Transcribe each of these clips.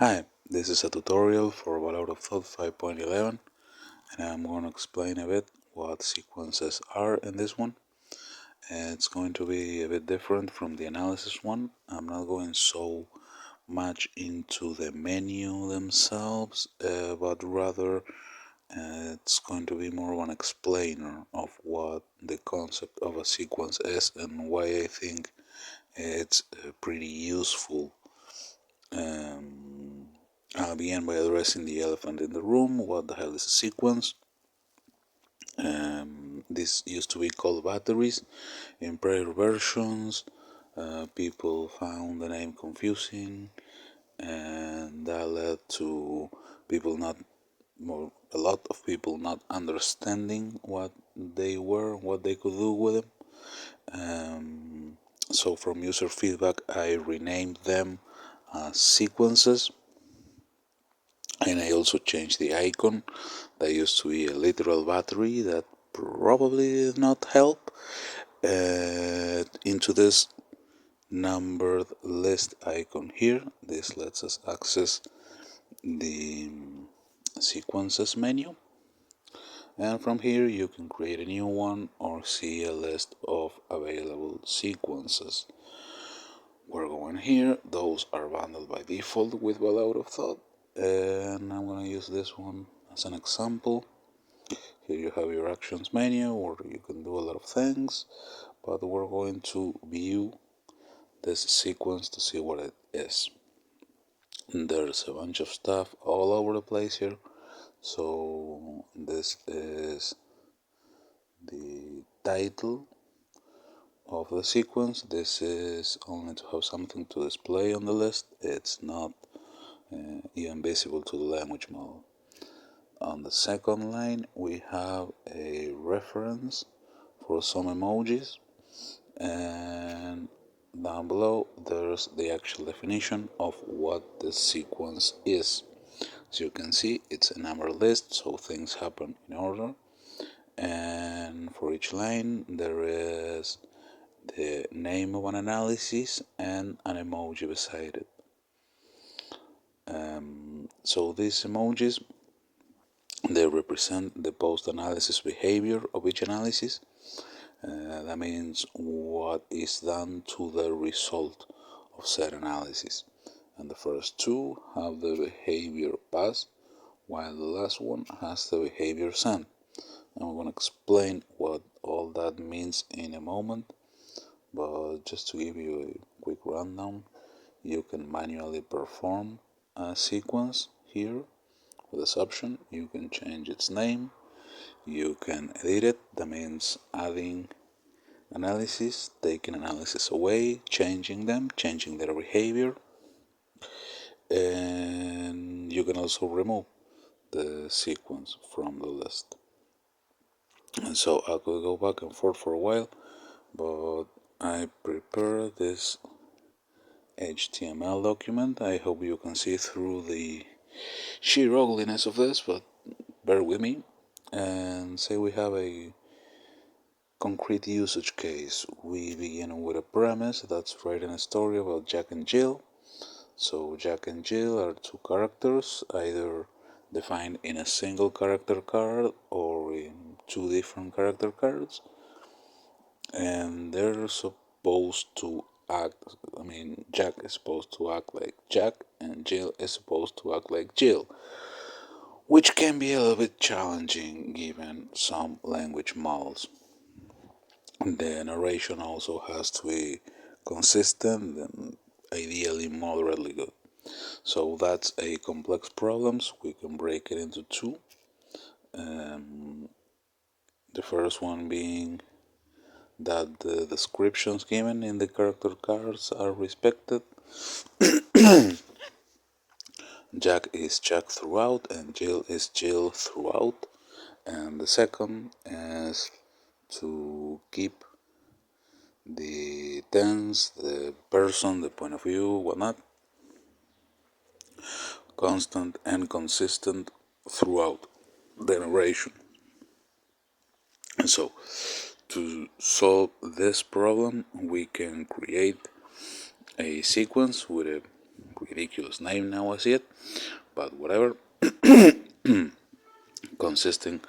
Hi, this is a tutorial for Balaur 5.11 and I'm going to explain a bit what sequences are in this one. It's going to be a bit different from the analysis one. I'm not going so much into the menu themselves, but rather it's going to be more of an explainer of what the concept of a sequence is and why I think it's pretty useful. I'll begin by addressing the elephant in the room. What the hell is a sequence? This used to be called batteries. In prior versions, people found the name confusing, and that led to people not, well, a lot of people not understanding what they were, what they could do with them. So, from user feedback, I renamed them sequences. And I also changed the icon. That used to be a literal battery that probably did not help into this numbered list icon here. This lets us access the sequences menu, and from here you can create a new one or see a list of available sequences. We're going here. Those are bundled by default with well out of thought, and I'm gonna use this one as an example. Here you have your actions menu, or you can do a lot of things, but we're going to view this sequence to see what it is. And there's a bunch of stuff all over the place here. So this is the title of the sequence. This is only to have something to display on the list. It's not even visible to the language model. On the second line we have a reference for some emojis, and down below there's the actual definition of what the sequence is. As you can see, it's a number list, so things happen in order, and for each line there is the name of an analysis and an emoji beside it. So these emojis, they represent the post-analysis behavior of each analysis. That means what is done to the result of said analysis. And the first two have the behavior pass, while the last one has the behavior send. And we're going to explain what all that means in a moment, but just to give you a quick rundown, you can manually perform a sequence here with this option. You can change its name, you can edit it, that means adding analysis, taking analysis away, changing them, changing their behavior, and you can also remove the sequence from the list. And so I could go back and forth for a while, but I prepared this HTML document. I hope you can see through the sheer ugliness of this, but bear with me. And say we have a concrete usage case. We begin with a premise that's writing a story about Jack and Jill. So Jack and Jill are two characters, either defined in a single character card or in two different character cards, and they're supposed to act. Jack is supposed to act like Jack, and Jill is supposed to act like Jill, which can be a little bit challenging given some language models. The narration also has to be consistent and ideally moderately good. So that's a complex problem. We can break it into two. The first one being that the descriptions given in the character cards are respected. Jack is Jack throughout and Jill is Jill throughout. And the second is to keep the tense, the person, the point of view, whatnot, constant and consistent throughout the narration. And so, to solve this problem, we can create a sequence with a ridiculous name now I see it, but whatever. Consisting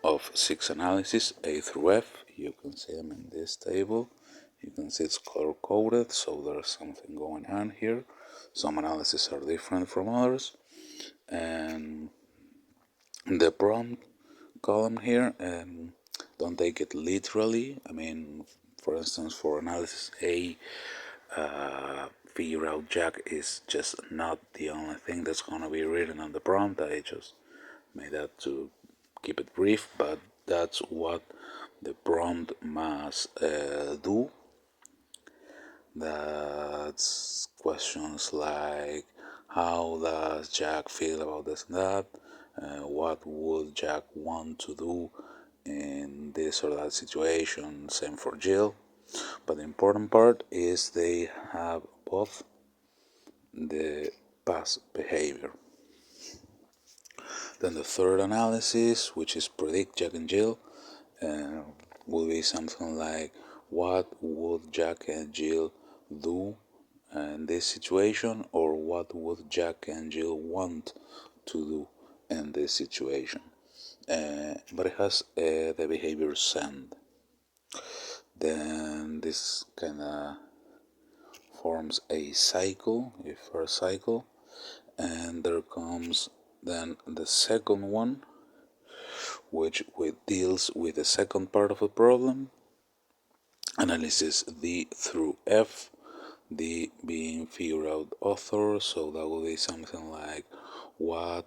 of 6 analyses, A through F. You can see them in this table. You can see it's color coded, so there's something going on here. Some analyses are different from others. And the prompt column here, don't take it literally. I mean, for instance, for analysis A, figure out Jack is just not the only thing that's going to be written on the prompt. I just made that to keep it brief, but that's what the prompt must do. That's questions like, how does Jack feel about this and that? What would Jack want to do in this or that situation? Same for Jill. But the important part is they have both the past behavior. Then the third analysis, which is predict Jack and Jill, will be something like, what would Jack and Jill do in this situation, or what would Jack and Jill want to do in this situation. But it has the behavior send. Then this kind of forms a cycle, a first cycle, and there comes then the second one, which deals with the second part of the problem, analysis D through F, D being figure out author, so that will be something like, what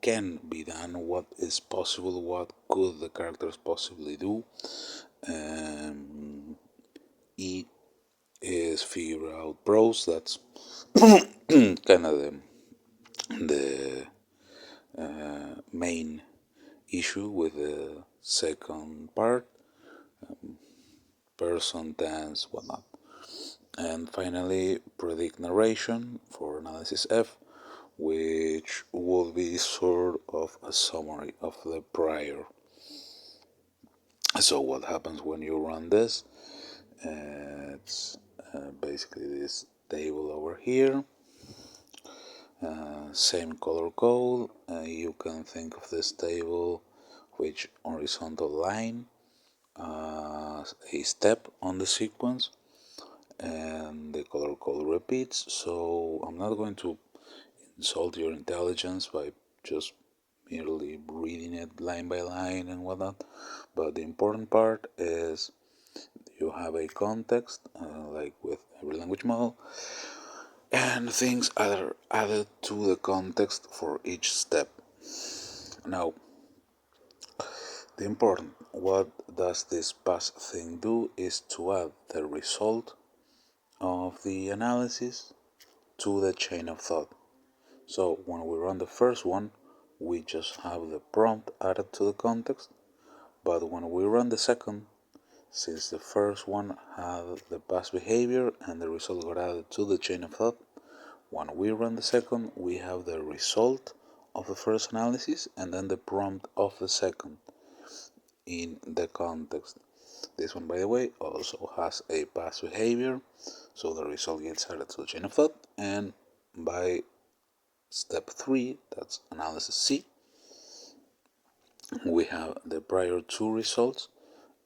can be done, what is possible, what could the characters possibly do. E is figure out pros, that's kind of the main issue with the second part, person, tense, whatnot. And finally, predict narration for analysis F, which will be sort of a summary of the prior. So what happens when you run this? It's basically this table over here. Same color code. You can think of this table, which horizontal line, as a step on the sequence, and the color code repeats. So I'm not going to insult your intelligence by just merely reading it line by line and whatnot, but the important part is you have a context, like with every language model, and things are added to the context for each step. Now, the important, what does this pass thing do is to add the result of the analysis to the chain of thought. So when we run the first one, we just have the prompt added to the context, but when we run the second, since the first one had the past behavior and the result got added to the chain of thought, when we run the second, we have the result of the first analysis and then the prompt of the second in the context. This one, by the way, also has a past behavior, so the result gets added to the chain of thought, and by step 3, that's analysis C, we have the prior two results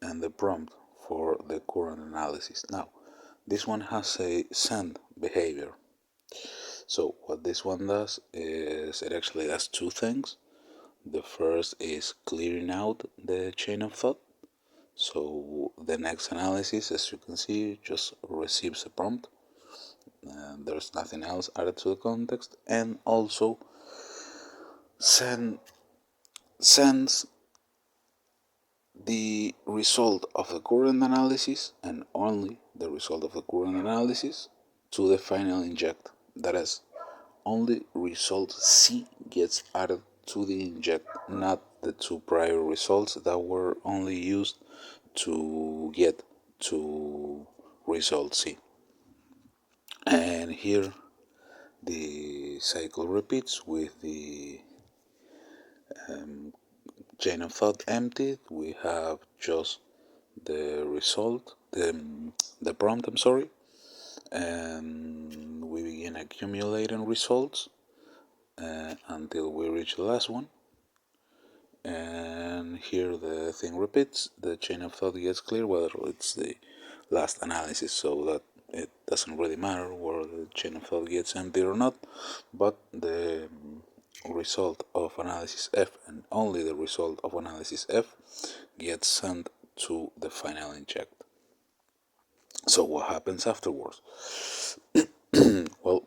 and the prompt for the current analysis. Now, this one has a send behavior. So what this one does is it actually does two things. The first is clearing out the chain of thought. So the next analysis, as you can see, just receives a prompt. And there's nothing else added to the context, and also sends the result of the current analysis and only the result of the current analysis to the final inject. That is, only result C gets added to the inject, not the two prior results that were only used to get to result C. And here the cycle repeats with the chain of thought emptied. We have just the result, the prompt, I'm sorry, and we begin accumulating results until we reach the last one. And here the thing repeats, the chain of thought gets clear, whether it's the last analysis, so that it doesn't really matter whether the chain of thought gets empty or not, but the result of analysis F and only the result of analysis F gets sent to the final inject. So what happens afterwards? Well,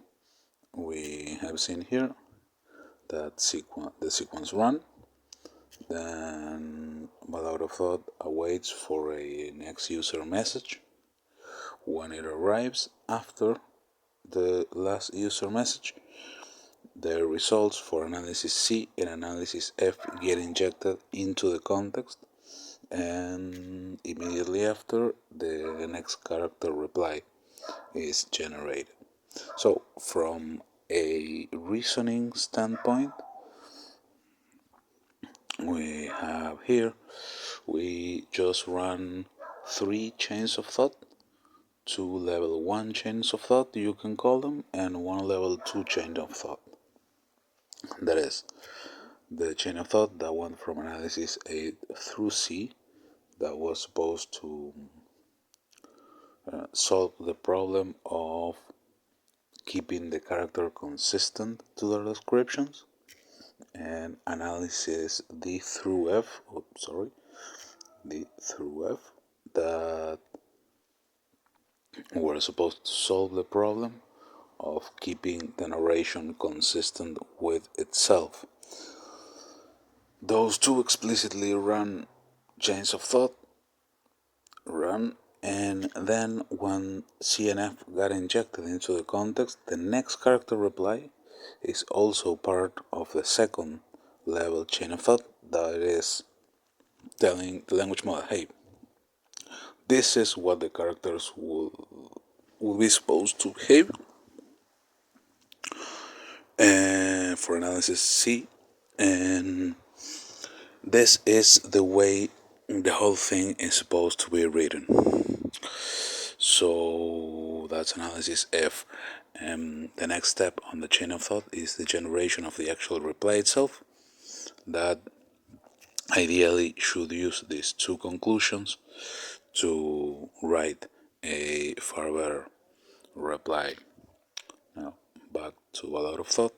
we have seen here that the sequence run, then Balaur of thought awaits for a next user message. When it arrives after the last user message, the results for analysis C and analysis F get injected into the context, and immediately after, the next character reply is generated. So, from a reasoning standpoint, we have here, we just run 3 chains of thought, 2 level 1 chains of thought, you can call them, and 1 level 2 chain of thought. That is, the chain of thought that went from analysis A through C, that was supposed to solve the problem of keeping the character consistent to their descriptions, and analysis D through F, that were supposed to solve the problem of keeping the narration consistent with itself. Those two explicitly run chains of thought, and then when CNF got injected into the context, the next character reply is also part of the second level chain of thought, that is telling the language model, hey, this is what the characters will be supposed to behave. And for analysis C, and this is the way the whole thing is supposed to be written. So that's analysis F. The next step on the chain of thought is the generation of the actual reply itself, that ideally should use these 2 conclusions to write a far better reply. Now, back to a lot of thought.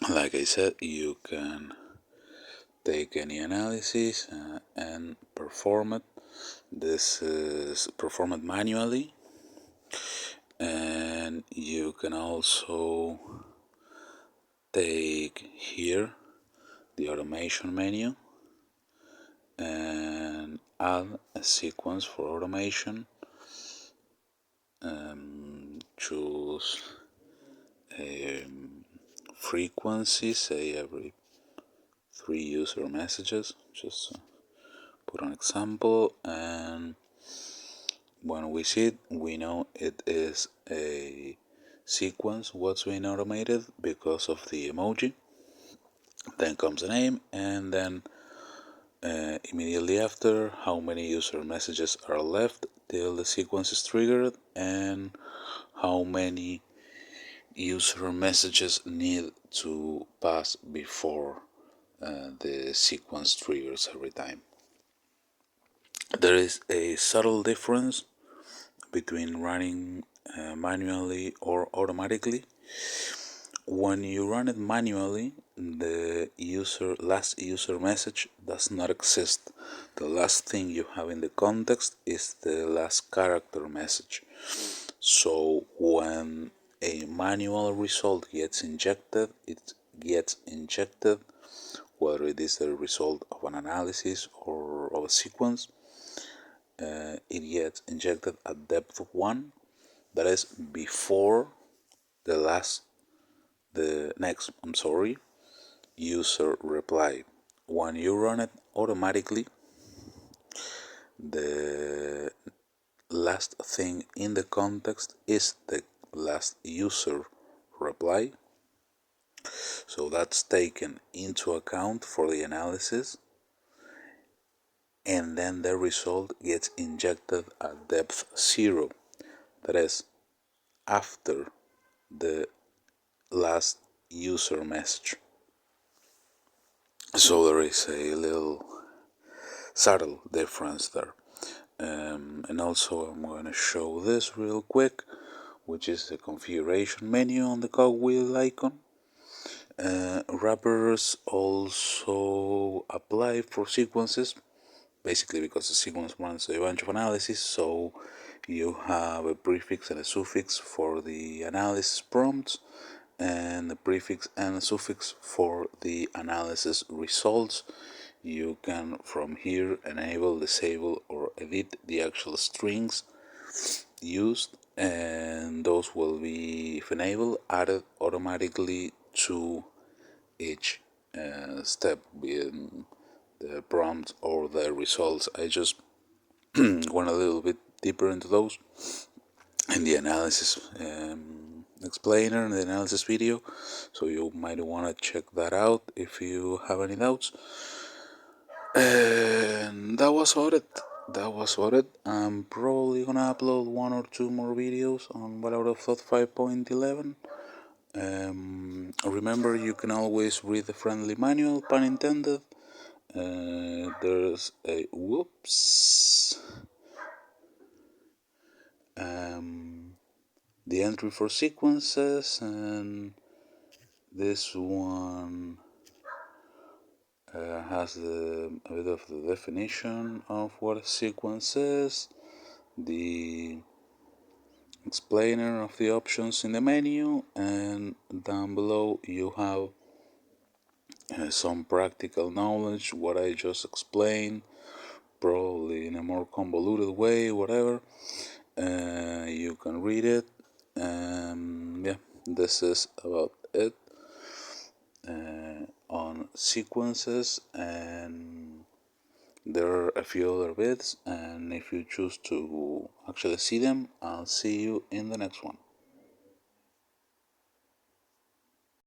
Like I said, you can take any analysis and perform it. This is perform it manually, and you can also take here the automation menu and add a sequence for automation. Choose a frequency, say every 3 user messages, just put an example, and when we see it, we know it is a sequence what's being automated because of the emoji. Then comes the name, and then immediately after, how many user messages are left till the sequence is triggered, and how many user messages need to pass before the sequence triggers every time. There is a subtle difference between running manually or automatically. When you run it manually, the last user message does not exist. The last thing you have in the context is the last character message. So when a manual result gets injected, it gets injected, whether it is the result of an analysis or of a sequence, it gets injected at depth 1, that is before the next user reply. When you run it automatically, the last thing in the context is the last user reply, so that's taken into account for the analysis, and then the result gets injected at depth 0, that is, after the last user message. So there is a little subtle difference there. And also I'm going to show this real quick, which is the configuration menu on the cogwheel icon. Wrappers also apply for sequences, basically because the sequence runs a bunch of analysis, so you have a prefix and a suffix for the analysis prompts, and the prefix and suffix for the analysis results. You can from here enable, disable, or edit the actual strings used, and those will be, if enabled, added automatically to each step, being the prompt or the results. I just went a little bit deeper into those in the analysis explainer, in the analysis video, so you might want to check that out if you have any doubts. And that was about it. I'm probably gonna upload one or two more videos on Balaur Thought 5.11. Remember, you can always read the friendly manual, pun intended. There's a whoops. The entry for sequences, and this one has a bit of the definition of what a sequence is, the explainer of the options in the menu, and down below you have some practical knowledge, what I just explained, probably in a more convoluted way, whatever. You can read it. Yeah, this is about it on sequences, and there are a few other bits, and if you choose to actually see them, I'll see you in the next one.